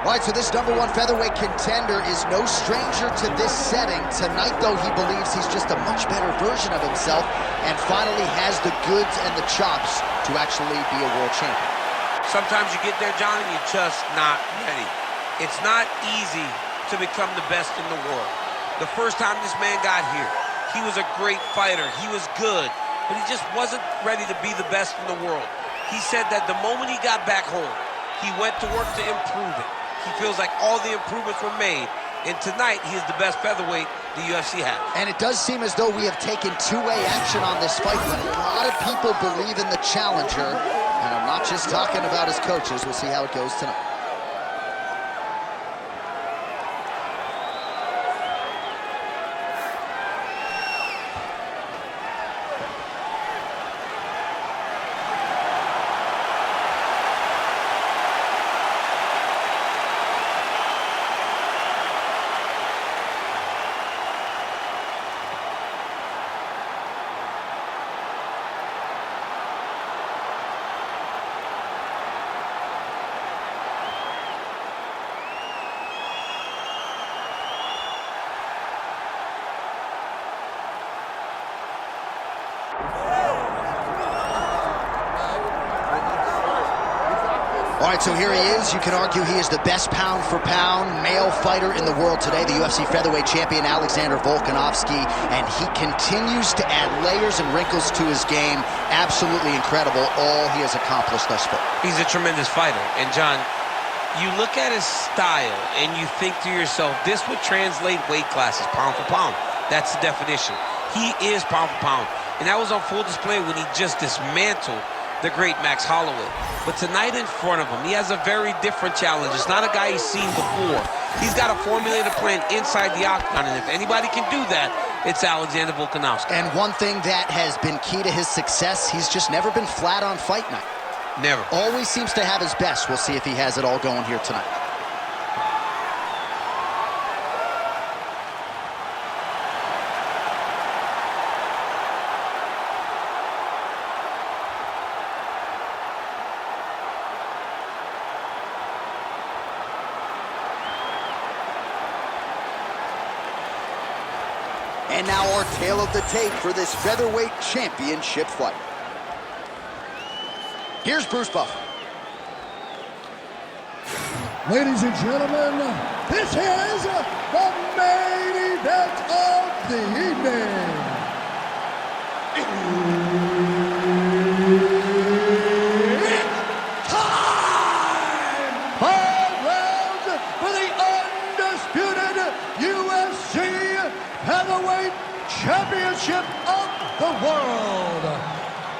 All right, so this #1 featherweight contender is no stranger to this setting. Tonight, though, he believes he's just a much better version of himself and finally has the goods and the chops to actually be a world champion. Sometimes you get there, John, and you're just not ready. It's not easy to become the best in the world. The first time this man got here, he was a great fighter. He was good, but he just wasn't ready to be the best in the world. He said that the moment he got back home, he went to work to improve it. He feels like all the improvements were made, and tonight he is the best featherweight the UFC has. And it does seem as though we have taken two-way action on this fight, but a lot of people believe in the challenger, and I'm not just talking about his coaches. We'll see how it goes tonight. All right, so here he is. You can argue he is the best pound-for-pound male fighter in the world today, the UFC featherweight champion, Alexander Volkanovski, and he continues to add layers and wrinkles to his game. Absolutely incredible, all he has accomplished thus far. He's a tremendous fighter, and John, you look at his style and you think to yourself, this would translate weight classes, pound for pound. That's the definition. He is pound for pound, and that was on full display when he just dismantled the great Max Holloway. But tonight in front of him, he has a very different challenge. It's not a guy he's seen before. He's got a formulated plan inside the octagon, and if anybody can do that, it's Alexander Volkanovski. And one thing that has been key to his success, he's just never been flat on fight night. Never. Always seems to have his best. We'll see if he has it all going here tonight. And now our tale of the tape for this featherweight championship fight. Here's Bruce Buffer. Ladies and gentlemen, this is the main event of the evening. It's time! 5 rounds for the undisputed UFC Featherweight Championship of the world.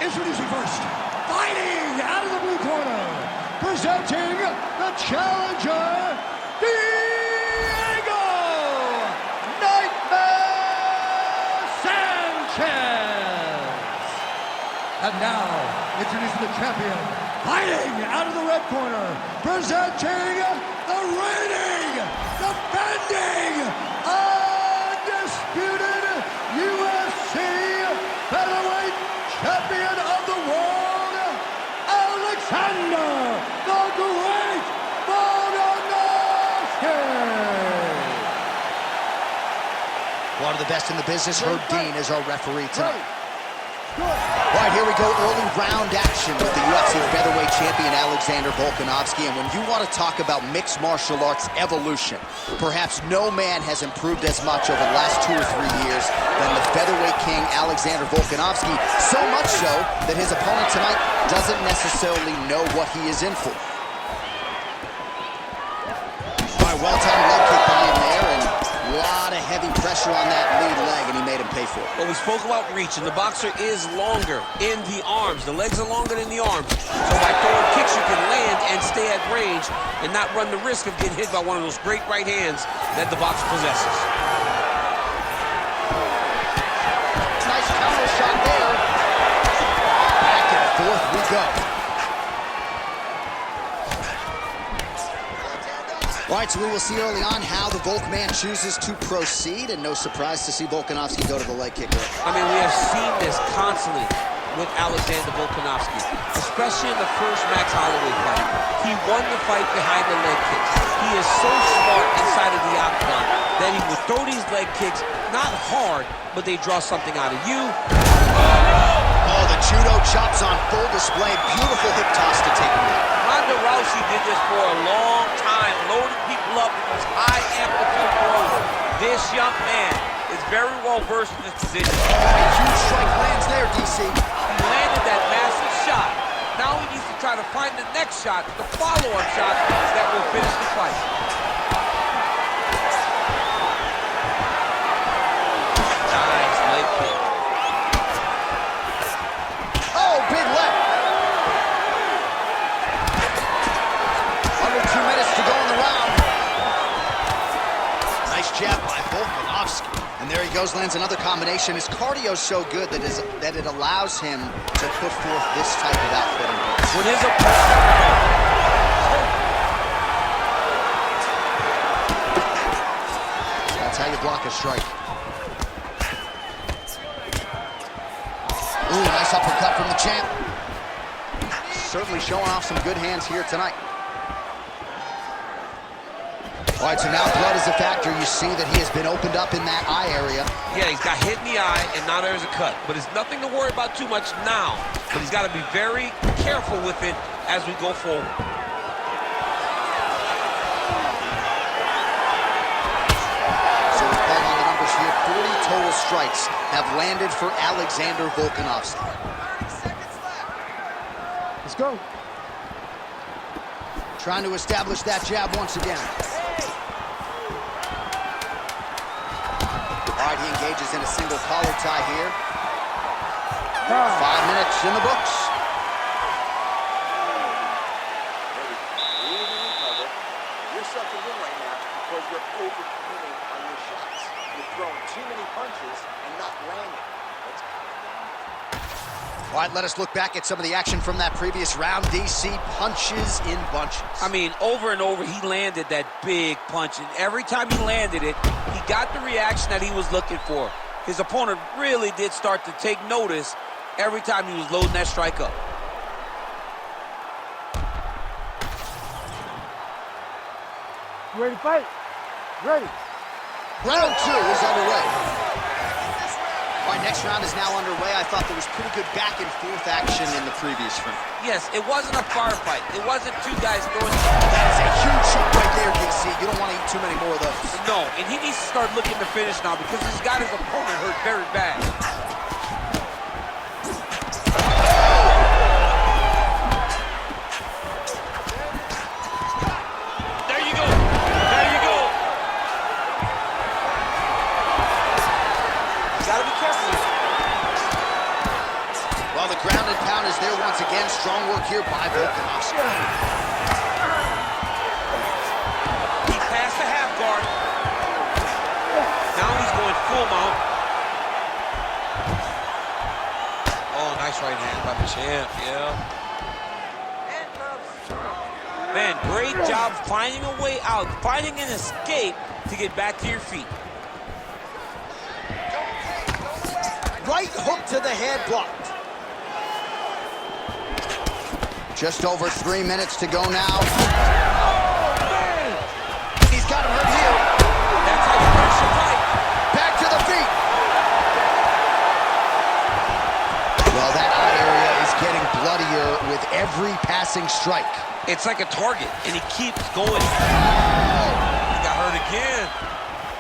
Introducing first, fighting out of the blue corner, presenting the challenger, Diego Nightmare Sanchez. And now, introducing the champion, fighting out of the red corner, presenting the reigning, defending, undisputed UFC Featherweight Champion of the world, Alexander the Great Volkanovski. One of the best in the business, Herb Dean, is our referee tonight. All right, here we go, early round action with the UFC featherweight champion Alexander Volkanovski. And when you want to talk about mixed martial arts evolution, perhaps no man has improved as much over the last 2 or 3 years than the featherweight king Alexander Volkanovski. So much so that his opponent tonight doesn't necessarily know what he is in for. All right, well-timed leg kick by him there, and a lot of heavy pressure on that lead leg, and he made him pay for it. Well, we spoke about reach, and the boxer is longer in the arms. The legs are longer than the arms. So by throwing kicks, you can land and stay at range and not run the risk of getting hit by one of those great right hands that the boxer possesses. Nice counter shot there. Back and forth we go. All right, so we will see early on how the Volk man chooses to proceed, and no surprise to see Volkanovski go to the leg kick. I mean, we have seen this constantly with Alexander Volkanovski, especially in the first Max Holloway fight. He won the fight behind the leg kicks. He is so smart inside of the octagon that he would throw these leg kicks, not hard, but they draw something out of you. Oh, the judo chops on full display. Beautiful hip toss to take him out. Ronda Rousey did this for a long time, loading people up with those high amplitude throws. This young man is very well versed in this position. Huge strike lands there, DC. He landed that massive shot. Now he needs to try to find the next shot, the follow-up shot that will finish the fight. Nice leg kick. Oh, big left. Under 2 minutes to go in the round. Nice jab by Volkanovski. And there he goes, lands another combination. His cardio's so good that it allows him to put forth this type of output. When his opponent... That's how you block a strike. Ooh, nice uppercut from the champ. Certainly showing off some good hands here tonight. All right, so now blood is a factor. You see that he has been opened up in that eye area. Yeah, he's got hit in the eye, and now there's a cut. But it's nothing to worry about too much now. But he's got to be very careful with it as we go forward. So we're calling on the numbers here. 40 total strikes have landed for Alexander Volkanovski. Let's go. Trying to establish that jab once again. All right, he engages in a single collar tie here. 5 minutes in the books. You're sucking in right now because you're overcommitting on your shots. You're throwing too many punches and not landing. All right, let us look back at some of the action from that previous round. DC punches in bunches. I mean, over and over, he landed that big punch. And every time he landed it, he got the reaction that he was looking for. His opponent really did start to take notice every time he was loading that strike up. You ready to fight? Ready. Round 2 is underway. All right, next round is now underway. I thought there was pretty good back and forth action in the previous round. Yes, it wasn't a firefight. It wasn't two guys throwing... That is a huge shot right there, DC. You don't want to eat too many more of those. No, and he needs to start looking to finish now because he's got his opponent hurt very bad. There you go. There you go. You gotta be careful. Well, the ground and pound is there once again. Strong work here by Volkanovski. He passed the half guard. Now he's going full mount. Oh, nice right hand by the champ, yeah. Man, great job finding a way out, finding an escape to get back to your feet. Right hook to the head, blocked. Just over 3 minutes to go now. He's got him hurt here. That's how you finish the fight. Back to the feet. Well, that eye area is getting bloodier with every passing strike. It's like a target, and he keeps going. He got hurt again.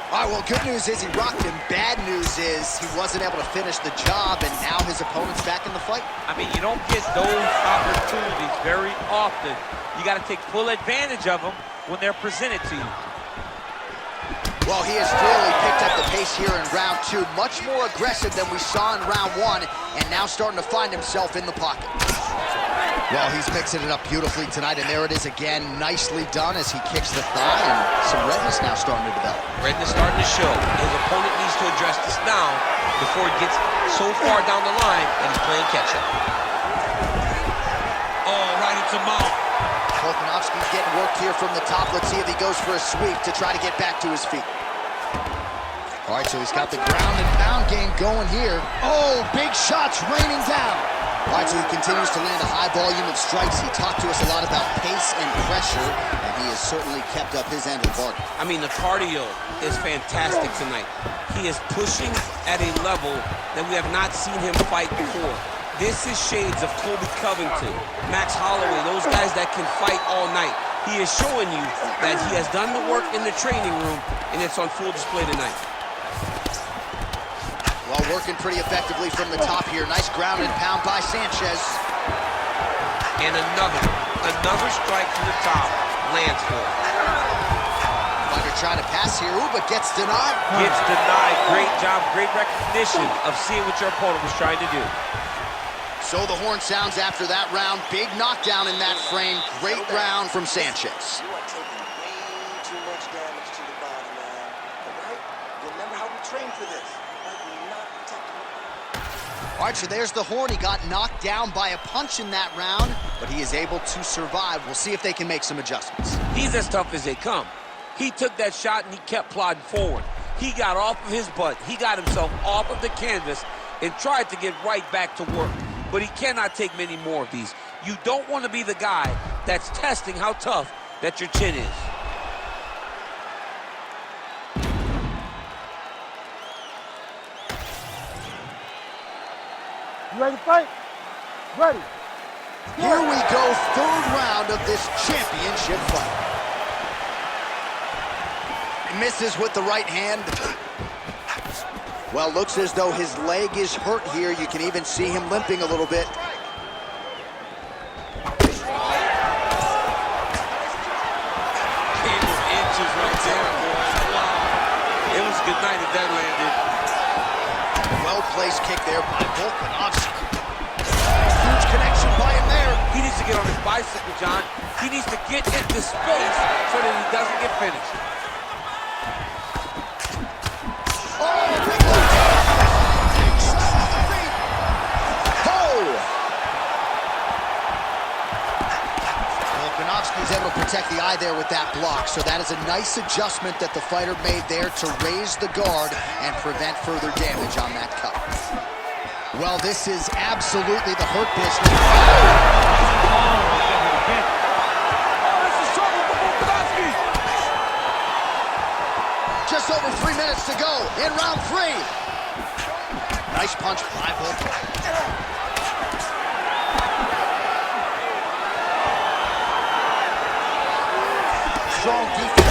All right, well, good news is he rocked him. Bad news is he wasn't able to finish the job, and now his opponent's back in the fight. I mean, you don't get those opportunities very often. You got to take full advantage of them when they're presented to you. Well, he has clearly picked up the pace here in round 2. Much more aggressive than we saw in round 1, and now starting to find himself in the pocket. Well, he's mixing it up beautifully tonight, and there it is again. Nicely done as he kicks the thigh, and some redness now starting to develop. Redness starting to show. His opponent needs to address this now before it gets so far down the line that he's playing catch-up. Oh, right into mount. Volkanovski's getting worked here from the top. Let's see if he goes for a sweep to try to get back to his feet. All right, so he's got the ground and pound game going here. Oh, big shots raining down. All right, so he continues to land a high volume of strikes. He talked to us a lot about pace and pressure, and he has certainly kept up his end of the bargain. I mean, the cardio is fantastic tonight. He is pushing at a level that we have not seen him fight before. This is shades of Colby Covington, Max Holloway, those guys that can fight all night. He is showing you that he has done the work in the training room, and it's on full display tonight. Well, working pretty effectively from the top here. Nice ground and pound by Sanchez. And another strike from the top lands for him. Fighter trying to pass here, but gets denied. Gets denied. Great job, great recognition of seeing what your opponent was trying to do. So the horn sounds after that round. Big knockdown in that frame. Great round from Sanchez. You are taking way too much damage to the body, man. All right? Remember how we trained for this. All right, so there's the horn. He got knocked down by a punch in that round, but he is able to survive. We'll see if they can make some adjustments. He's as tough as they come. He took that shot and he kept plodding forward. He got off of his butt. He got himself off of the canvas and tried to get right back to work. But he cannot take many more of these. You don't want to be the guy that's testing how tough that your chin is. You ready to fight? Ready. Here we go, third round of this championship fight. He misses with the right hand. Well, looks as though his leg is hurt here. You can even see him limping a little bit. Inches right there, boy. Wow. It was a good night if that landed. Well-placed kick there by Volkanovski. Huge connection by him there. He needs to get on his bicycle, John. He needs to get into space so that he doesn't get finished. Oh, big left. Oh! Volkanovski is able to protect the eye there with that block, so that is a nice adjustment that the fighter made there to raise the guard and prevent further damage on that cut. Well, this is absolutely the hurt business. Oh, this is trouble for Volkanovski. Just over 3 minutes to go in round 3. Nice punch by Volk. Strong defense.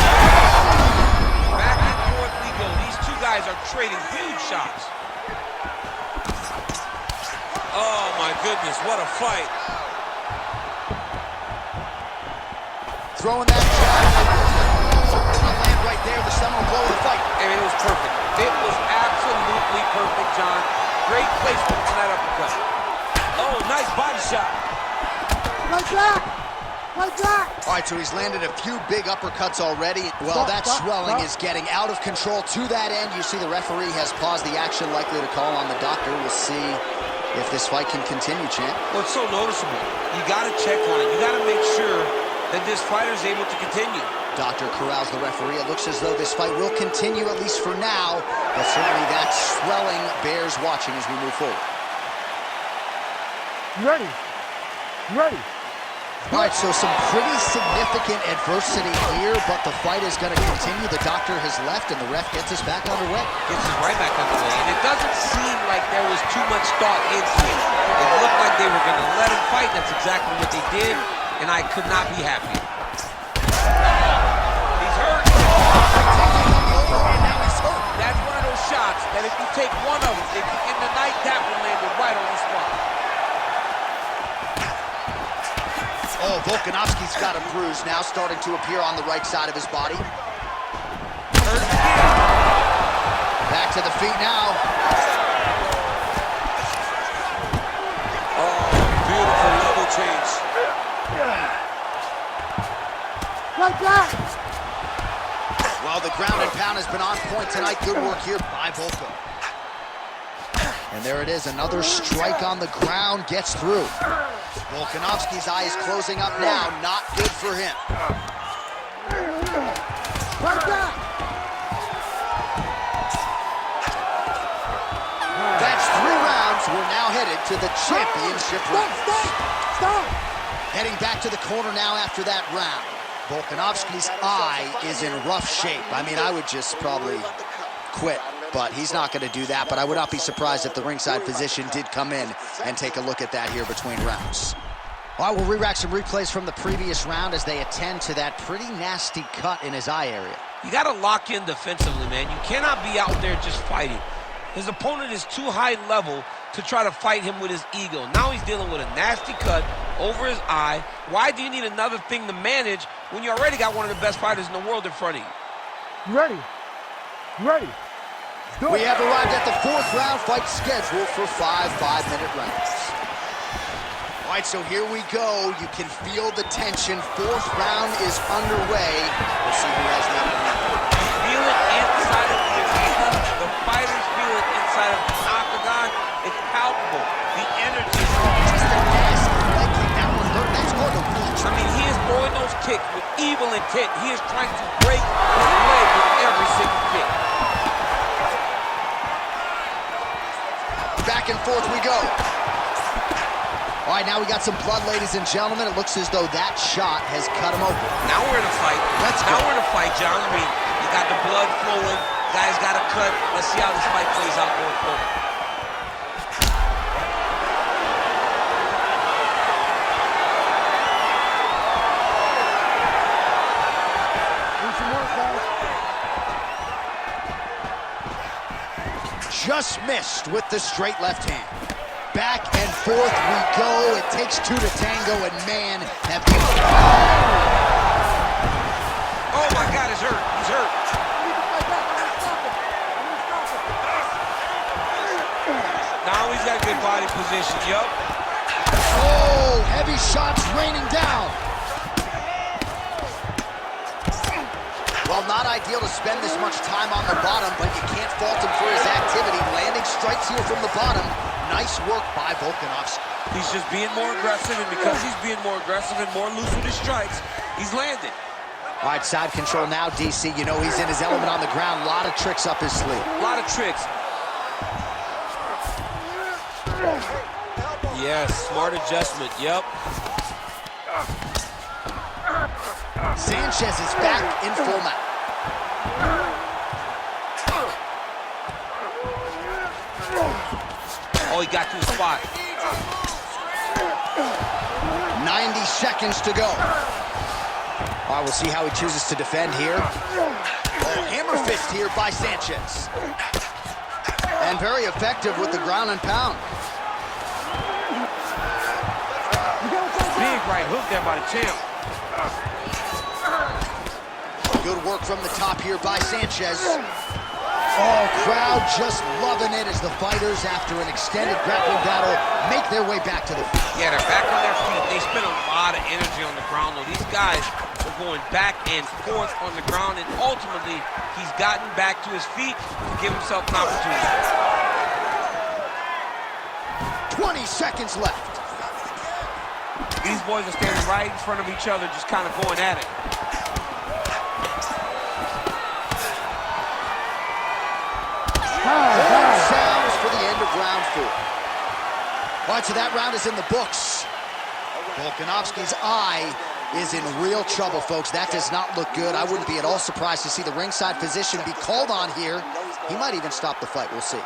Back and forth we go. These two guys are trading huge shots. Oh my goodness, what a fight. Throwing that jab. Land right there, the seminal blow of the fight. And it was perfect. It was absolutely perfect, John. Great placement on that uppercut. Oh, nice body shot. Like that. Like that. All right, so he's landed a few big uppercuts already. Well, that swelling is getting out of control. To that end, you see the referee has paused the action, likely to call on the doctor. We'll see if this fight can continue, champ. Well, it's so noticeable. You got to check on it. You got to make sure that this fighter is able to continue. Doctor corrals the referee. It looks as though this fight will continue, at least for now, but certainly that swelling bears watching as we move forward. You ready? You ready? All right, so some pretty significant adversity here, but the fight is going to continue. The doctor has left, and the ref gets us back underway. Gets us right back underway, and it doesn't seem like there was too much thought into it. It looked like they were going to let him fight. That's exactly what they did, and I could not be happier. He's hurt. That's one of those shots that if you take one of them, if you end the night, that one landed right on the spot. Oh, Volkanovski's got a bruise now, starting to appear on the right side of his body. Back to the feet now. Oh, beautiful level change. Like that. Well, the ground and pound has been on point tonight. Good work here by Volko. And there it is, another strike on the ground, gets through. Volkanovski's eye is closing up now, not good for him. Like that. That's 3 rounds. We're now headed to the championship round. Stop! Heading back to the corner now after that round. Volkanovski's eye is in rough shape. I mean, I would just probably quit, but he's not going to do that. But I would not be surprised if the ringside physician did come in and take a look at that here between rounds. All right, we'll re-rack some replays from the previous round as they attend to that pretty nasty cut in his eye area. You got to lock in defensively, man. You cannot be out there just fighting. His opponent is too high level to try to fight him with his ego. Now he's dealing with a nasty cut over his eye. Why do you need another thing to manage when you already got one of the best fighters in the world in front of you? Ready. We have arrived at the fourth round fight scheduled for 5 5-minute rounds. All right, so here we go. You can feel the tension. Fourth round is underway. We'll see who has the upper hand. Feel it inside of the arena. The fighters feel it inside of the octagon. It's palpable. The energy. Just a nasty leg kick. That one hurt. That's going to reach. I mean, he is throwing those kicks with evil intent. He is trying to break his leg with every single kick. Back and forth we go. All right, now we got some blood, ladies and gentlemen. It looks as though that shot has cut him open. Now we're in a fight. Now we're in a fight, John. I mean, you got the blood flowing. Guys got a cut. Let's see how this fight plays out going forward. Just missed with the straight left hand. Back and forth we go. It takes two to tango, and man, have you... Oh my God, he's hurt. He's hurt. Now he's got good body position. Yup. Oh, heavy shots raining down. Well, not ideal to spend this much time on the bottom, but you can't fault him for his activity. Landing strikes here from the bottom. Nice work by Volkanovski. He's just being more aggressive, and because he's being more aggressive and more loose with his strikes, he's landing. All right, side control now, DC. You know he's in his element on the ground. A lot of tricks up his sleeve. A lot of tricks. Yes, smart adjustment. Yep. Sanchez is back in full mount. Oh, he got to the spot. 90 seconds to go. All right, we'll see how he chooses to defend here. Oh, hammer fist here by Sanchez. And very effective with the ground and pound. Big right hook there by the champ. Good work from the top here by Sanchez. Oh, crowd just loving it as the fighters, after an extended grappling battle, make their way back to the feet. Yeah, they're back on their feet. They spend a lot of energy on the ground, though. These guys are going back and forth on the ground, and ultimately, he's gotten back to his feet to give himself an opportunity. 20 seconds left. These boys are standing right in front of each other, just kind of going at it. Sounds for the end of round 4. All right, so that round is in the books. Volkanovski's eye is in real trouble, folks. That does not look good. I wouldn't be at all surprised to see the ringside physician be called on here. He might even stop the fight. We'll see.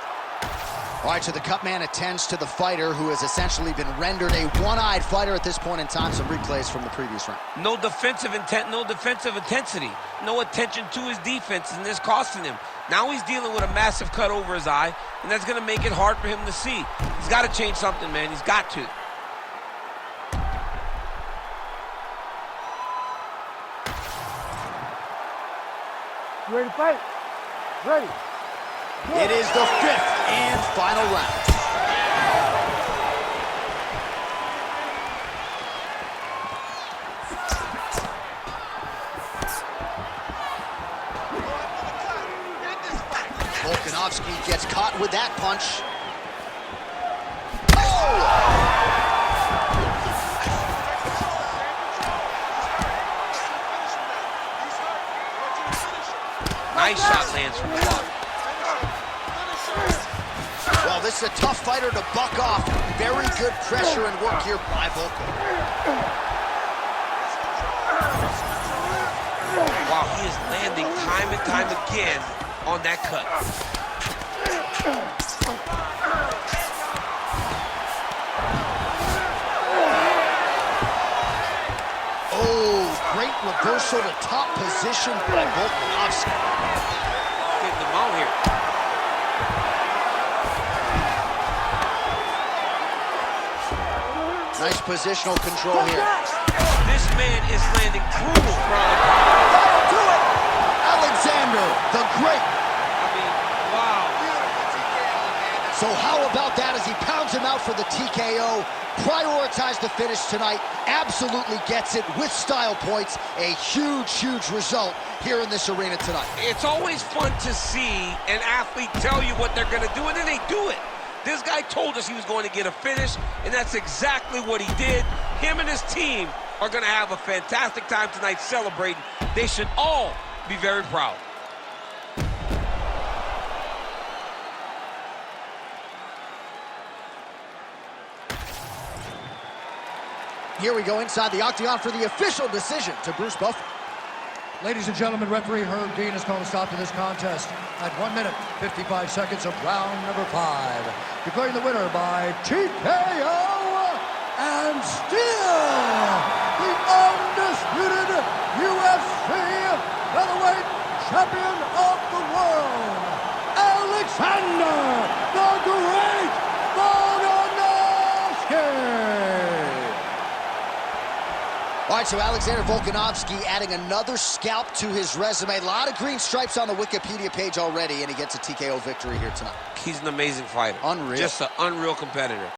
All right, so the cut man attends to the fighter who has essentially been rendered a one-eyed fighter at this point in time. Some replays from the previous round. No defensive intent, no defensive intensity. No attention to his defense, and this costing him. Now he's dealing with a massive cut over his eye, and that's going to make it hard for him to see. He's got to change something, man. He's got to. You ready to fight? Ready. It is the 5th and final round. Volkanovski gets caught with that punch. Oh! Nice shot lands from the block. Well, this is a tough fighter to buck off. Very good pressure and work here by Volko. Wow, he is landing time and time again on that cut. Oh, great reversal to top position by Volkanovski. Getting the mount here. Nice positional control here. This man is landing cruel. That'll do it! Alexander, the great. I mean, wow. So how about that as he pounds him out for the TKO? Prioritized the finish tonight. Absolutely gets it with style points. A huge, huge result here in this arena tonight. It's always fun to see an athlete tell you what they're going to do, and then they do it. This guy told us he was going to get a finish, and that's exactly what he did. Him and his team are going to have a fantastic time tonight celebrating. They should all be very proud. Here we go inside the octagon for the official decision to Bruce Buffer. Ladies and gentlemen, referee Herb Dean has called a stop to this contest at 1 minute, 55 seconds of round number 5. Declaring the winner by TKO and still the undisputed UFC featherweight champion of the world, Alexander the Great Volkanovski. All right, so Alexander Volkanovski adding another scalp to his resume. A lot of green stripes on the Wikipedia page already, and he gets a TKO victory here tonight. He's an amazing fighter. Unreal. Just an unreal competitor.